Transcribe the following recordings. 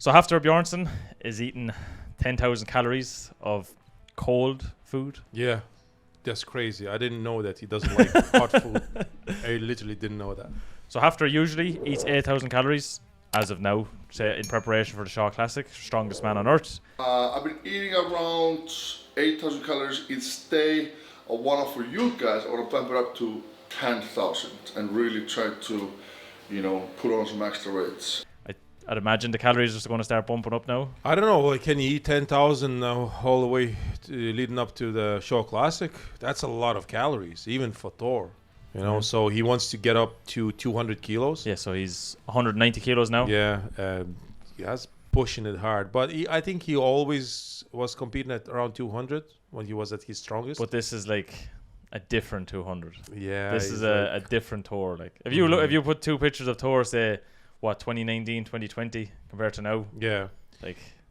So Hafthor Bjornsson is eating 10,000 calories of cold food. Yeah, that's crazy. I didn't know that he doesn't like hot food. I literally didn't know that. So Hafthor usually eats 8,000 calories as of now, say in preparation for the Shaw Classic, strongest man on earth. I've been eating around 8,000 calories each day. I want to, for you guys, I want to bump it up to 10,000 and really try to, put on some extra weights. I'd imagine the calories are going to start bumping up now. I don't know. Like, can you eat 10,000 now all the way leading up to the Shaw Classic? That's a lot of calories, even for Thor. So he wants to get up to 200 kilos. Yeah, so he's 190 kilos now. Yeah, he has pushing it hard. But I think he always was competing at around 200 when he was at his strongest. But this is like a different 200. Yeah, this is a different Thor. Like if you put two pictures of Thor, say 2019, 2020 compared to now. Yeah,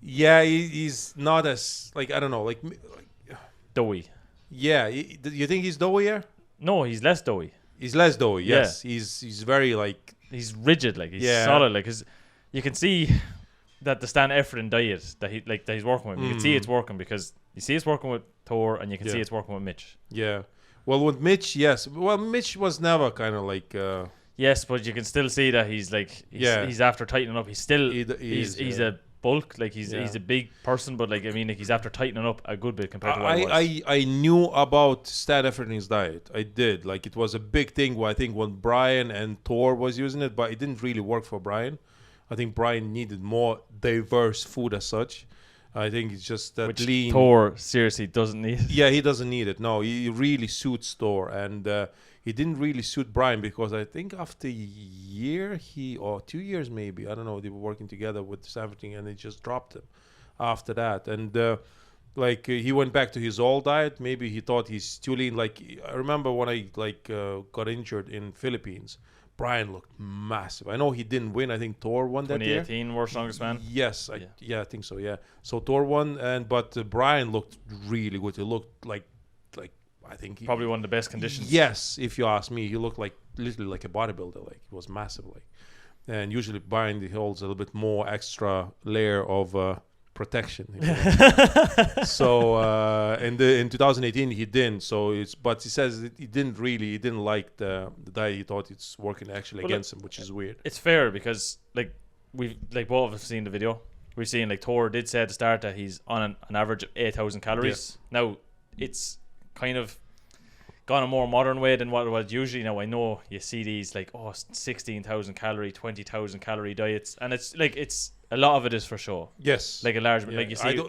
yeah, he's not as like I don't know like doughy. Yeah, you think he's doughier? No, he's less doughy. He's less doughy. Yes, he's very like he's rigid. Like he's solid. Like you can see that the stand effort in diet that he's working with. You can see it's working because you see it's working with Thor, and you can see it's working with Mitch. Yeah. Well, with Mitch, yes. Well, Mitch was never kind of like. Yes, but you can still see that he's after tightening up. He's still he's a bulk, like he's a big person, but he's after tightening up a good bit compared to what he was. I knew about stat effort in his diet. I did. Like it was a big thing. I think when Brian and Thor was using it, but it didn't really work for Brian. I think Brian needed more diverse food as such. I think it's just that lean. Thor seriously doesn't need it. Yeah, he doesn't need it. No, he really suits Thor, and he didn't really suit Brian because I think after a year, or 2 years maybe, I don't know, they were working together with something, and they just dropped him after that. And he went back to his old diet. Maybe he thought he's too lean. Like I remember when I got injured in Philippines. Brian looked massive. I know he didn't win. I think Thor won that year. 2018 World Strongest Man. Yes, I think so. Yeah. So Thor won, but Brian looked really good. He looked like I think he probably one of the best conditions. Yes, if you ask me, he looked literally like a bodybuilder. Like he was massive. And usually Brian he holds a little bit more extra layer of protection. So in 2018 he didn't. But he says he didn't like the diet. He thought it's working actually against him, which is weird. It's fair because we've both of us seen the video. We've seen Thor did say at the start that he's on an average of 8,000 calories. Yeah. Now it's kind of gone a more modern way than what it was usually. Now I know you see these 16,000 calorie, 20,000 calorie diets, and it's a lot of it is for show. Yes, like a large, you see.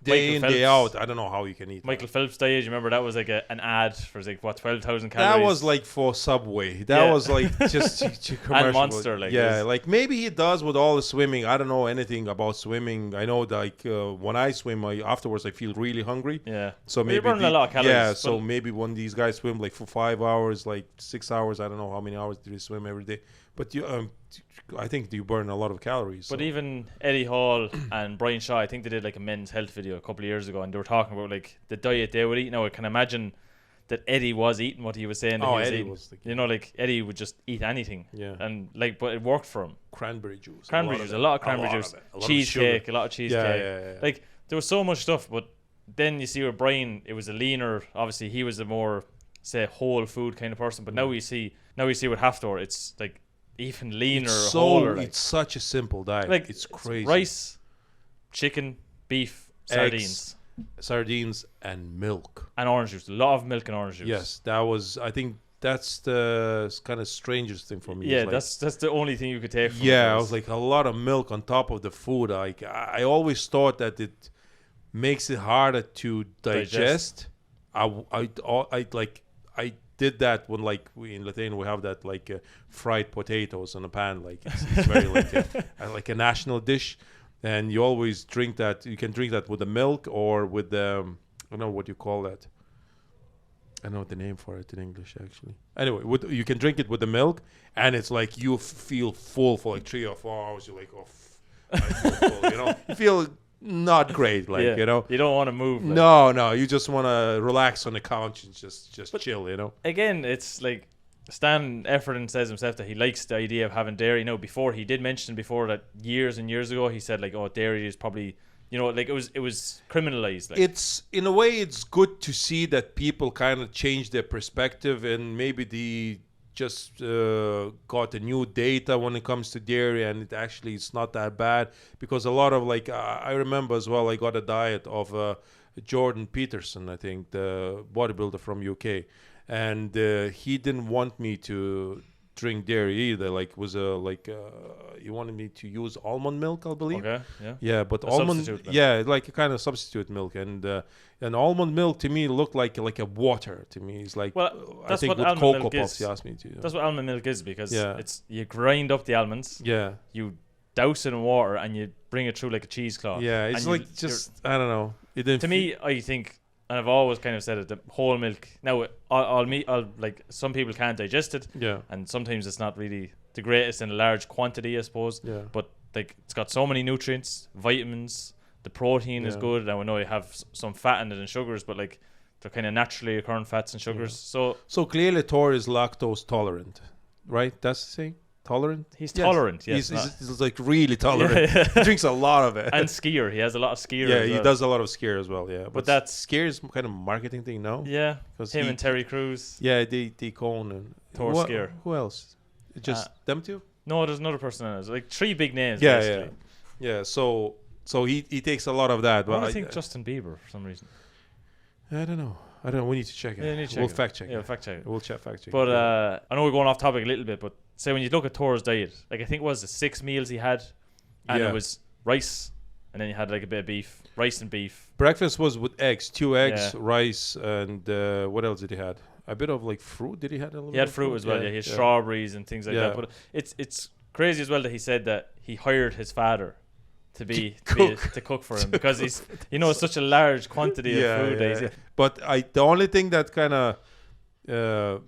Day in, day out. I don't know how you can eat Michael Phelps diet. You remember that was an ad for 12,000 calories. That was for Subway. That was just commercial. And Monster. Maybe he does with all the swimming. I don't know anything about swimming. I know when I swim, afterwards I feel really hungry. Yeah. So maybe you're burning a lot of calories. Yeah. So maybe when these guys swim for 5 hours, 6 hours, I don't know how many hours do they swim every day. But I think you burn a lot of calories. But even Eddie Hall and Brian Shaw, I think they did a men's health video a couple of years ago, and they were talking about the diet they would eat. Now I can imagine that Eddie was eating what he was saying. That he was Eddie eating. was Eddie would just eat anything. Yeah. And but it worked for him. Cranberry juice. A lot of cranberry juice. Cheesecake, a lot of cheesecake. Yeah. There was so much stuff, but then you see with Brian, it was a leaner. Obviously, he was a more whole food kind of person. But now we see with Hafthor, it's even leaner, wholer. It's such a simple diet. It's crazy. Rice, chicken, beef, eggs, sardines, and milk. And orange juice. A lot of milk and orange juice. Yes, I think that's the kind of strangest thing for me. Yeah, that's the only thing you could take from it. Yeah, I was a lot of milk on top of the food. I always thought that it makes it harder to digest. I did that when we in Lithuania we have that fried potatoes in a pan. It's very like a national dish, and you always drink that. You can drink that with the milk or with the I don't know what you call that. I know the name for it in English actually. Anyway, you can drink it with the milk, and it's you feel full for 3 or 4 hours. You're I feel full. You feel not great, you don't want to move. No, you just want to relax on the couch and just chill. Again, it's Stan Efferton says himself that he likes the idea of having dairy. Now, before he did mention before that years and years ago, he said like, oh, dairy is probably, you know, like it was criminalized. Like. It's in a way, it's good to see that people kind of change their perspective, and maybe they just got a new data when it comes to dairy, and it actually it's not that bad, because a lot of like I remember as well, I got a diet of Jordan Peterson, I think the bodybuilder from UK, and he didn't want me to drink dairy either. Like was he wanted me to use almond milk, I believe. Okay, yeah. Yeah, but A almond, substitute milk. yeah, like a kind of substitute milk, and almond milk to me looked like a water to me. It's like, Well, I that's think what with almond Cocoa milk Puffs, is. he asked me to. That's what almond milk is, because Yeah. it's you grind up the almonds, Yeah, you douse it in water, and you bring it through like a cheesecloth. yeah, it's And like just I don't know. It didn't to me, I think, and I've always kind of said it, the whole milk. Now, I'll like some people can't digest it, Yeah, and sometimes it's not really the greatest in a large quantity, I suppose. yeah, But like it's got so many nutrients, vitamins. The protein is Yeah. good. Now I know you have some fat in it and sugars, but like they're kind of naturally occurring fats and sugars. So So clearly, Thor is lactose tolerant, right? That's the thing. Tolerant. he's Yes. tolerant. Yes, He's like really tolerant. Yeah. He drinks a lot of it. and skier. He has a lot of skier. yeah, as he well. does a lot of scare as well. Yeah, but that's- scare is kind of marketing thing, no? Yeah, 'Cause him he- and Terry Crews. Yeah, they Cone and Thor Wha- Scare. Who else? Just them two? No, there's another person in it. Like 3 big names. Yeah, basically. yeah. So he takes a lot of that. Why But do I think Justin Bieber for some reason? I don't know. We need to check it. Yeah, you need to check We'll it. fact check Yeah, it. fact check it. We'll fact check But it. I know we're going off topic a little bit, but say when you look at Thor's diet, like I think it was the 6 meals he had, and Yeah. it was rice, and then you had like a bit of beef, rice and beef. Breakfast was with eggs, 2 eggs, Yeah. rice, and what else did he had? A bit of like fruit. Did he have a little He had bit of fruit as well. Yeah, he had yeah. strawberries and things like Yeah. that. But it's crazy as well that he said that he hired his father to cook for him, because he's it's such a large quantity of food. That he's, But the only thing that kind of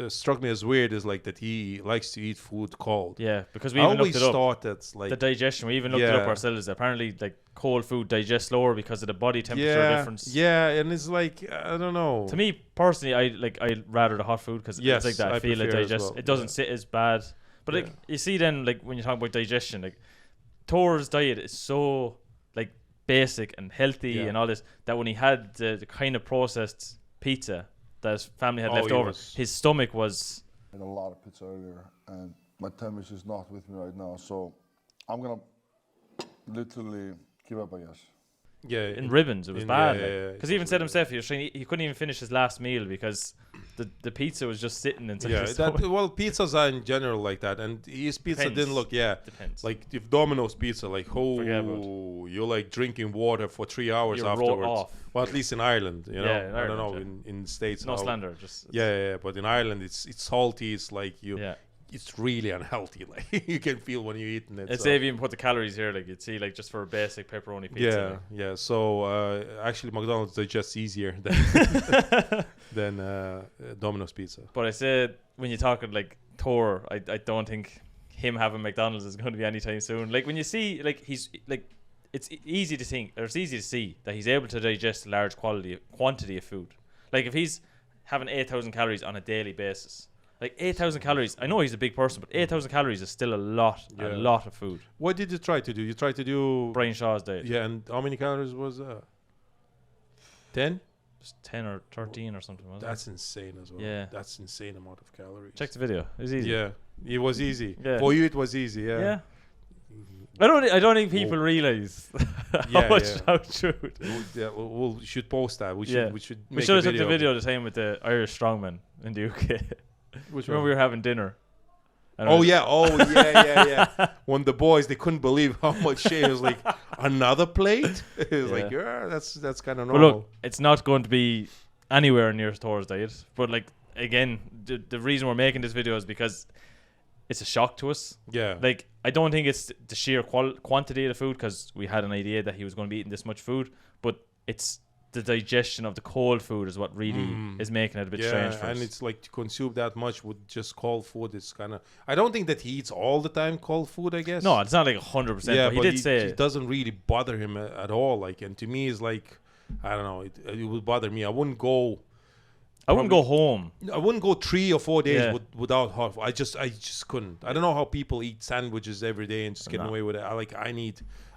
struck me as weird is like that he likes to eat food cold. yeah, because we I even always looked it up. thought that's like The digestion, we even looked it up Yeah. ourselves. Apparently, like cold food digests slower because of the body temperature yeah, difference. yeah, and it's like I don't know. To me personally, I rather the hot food because Yes, it's like that. I feel it prefer as digests. well, It doesn't yeah. sit as bad. But like Yeah. you see, then like when you talk about digestion, like Thor's diet is so like basic and healthy Yeah. and all this that when he had the kind of processed pizza that his family had Oh, left he over, was- his stomach was. I had a lot of pizza earlier, and my tummy is not with me right now, so I'm gonna literally give up, I guess. Yeah, In ribbons, it was in- bad. yeah, yeah, yeah, Because he even said totally. himself, he couldn't even finish his last meal because the pizza was just sitting inside yeah. his stomach. Well, pizzas are in general like that, and his pizza Depends. didn't look Depends. like if Domino's pizza, like Forget you're like drinking water for 3 hours You're afterwards. raw off. Well, at least in Ireland, you know. Yeah, in I don't Ireland, know in the States. no how- slander, just Yeah, but in Ireland it's salty. It's like yeah. it's really unhealthy. Like you can feel when you're eating it. It's so. if you even put the calories here, like you'd see, like just for a basic pepperoni pizza. Yeah, like. yeah. So actually, McDonald's digests easier than Domino's pizza. But I said when you talk like Thor, I don't think him having McDonald's is going to be anytime soon. Like when you see, like he's like, it's easy to think, or it's easy to see that he's able to digest a large quantity of food. Like if he's having 8,000 calories on a daily basis, like 8,000 calories. I know he's a big person, but 8,000 calories is still a lot of food. What did you try to do? You tried to do Brian Shaw's diet, Yeah, and how many calories was 10? just 10 or 13 or something. Wasn't That's insane as well. Yeah. That's insane amount of calories. it? Check the video. It was easy. Yeah, it was easy. Yeah. For you, it was easy. Yeah. Yeah. I don't think people realize Yeah, how true it is. We should post that. We should. Yeah. We should. We make should a have took the of video it. at the time with the Irish strongman in the UK. Which Remember one? we were having dinner. And Oh yeah. When the boys they couldn't believe how much shit. It was like another plate. It was like that's kind of But normal. look, it's not going to be anywhere near Thor's diet. But like again, the reason we're making this video is because it's a shock to us. Yeah. Like I don't think it's the sheer quantity of the food because we had an idea that he was going to be eating this much food, but it's the digestion of the cold food is what really is making it a bit strange for us. and it's like to consume that much with just cold food. It's kind of. I don't think that he eats all the time cold food. I guess. No, it's not like 100%. Yeah, but he did say it doesn't really bother him at all. Like, and to me, it's like I don't know. It would bother me. I wouldn't go I wouldn't go home. I wouldn't go 3 or 4 days Yeah. without hot. I just couldn't. I don't know how people eat sandwiches every day and just getting No. away with it.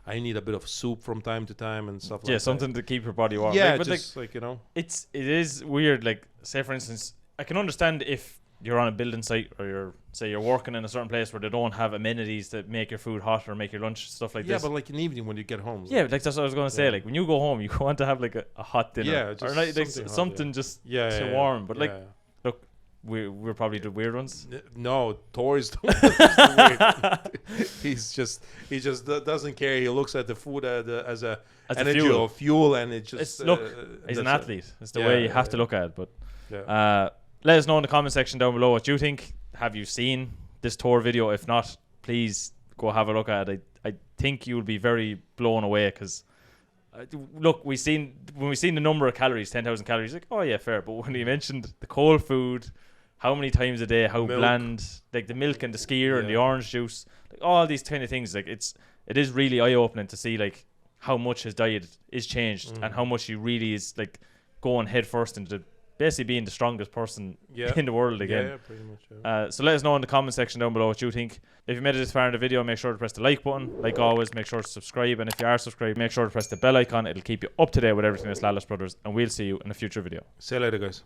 I need a bit of soup from time to time and stuff like that. Yeah, something to keep your body warm. Yeah, Like, but just like, you know. it is weird. Like, say for instance, I can understand if you're on a building site or you're working in a certain place where they don't have amenities that make your food hot or make your lunch stuff like this. Yeah, but like in the evening when you get home. Yeah, like that's what I was going to say. Yeah. Like when you go home, you want to have like a hot dinner. Yeah, or just like something hot, something yeah. just Yeah, to yeah, warm. But like, yeah. look, we're probably the weird ones. No, Thor is the weird. he just doesn't care. He looks at the food as a energy fuel. or fuel, and it just It's, look, he's an that's it. athlete. It's the Yeah, way you yeah, have to yeah. look at it. But Yeah. let us know in the comment section down below what you think. Have you seen this Thor video? If not, please go have a look at it. I think you'll be very blown away because look, when we seen the number of calories, 10,000 calories, like, oh yeah, fair. But when he mentioned the cold food, how many times a day, how Milk. bland, like the milk and the skyr and the Yeah. orange juice, like all these kind of things, like it is really eye opening to see like how much his diet is changed and how much he really is like going head first into basically being the strongest person Yeah. in the world again. Yeah, pretty much. Yeah. So let us know in the comment section down below what you think. If you made it this far in the video, make sure to press the like button. Like always, make sure to subscribe. And if you are subscribed, make sure to press the bell icon. It'll keep you up to date with everything that's Lalas Brothers. And we'll see you in a future video. See you later, guys.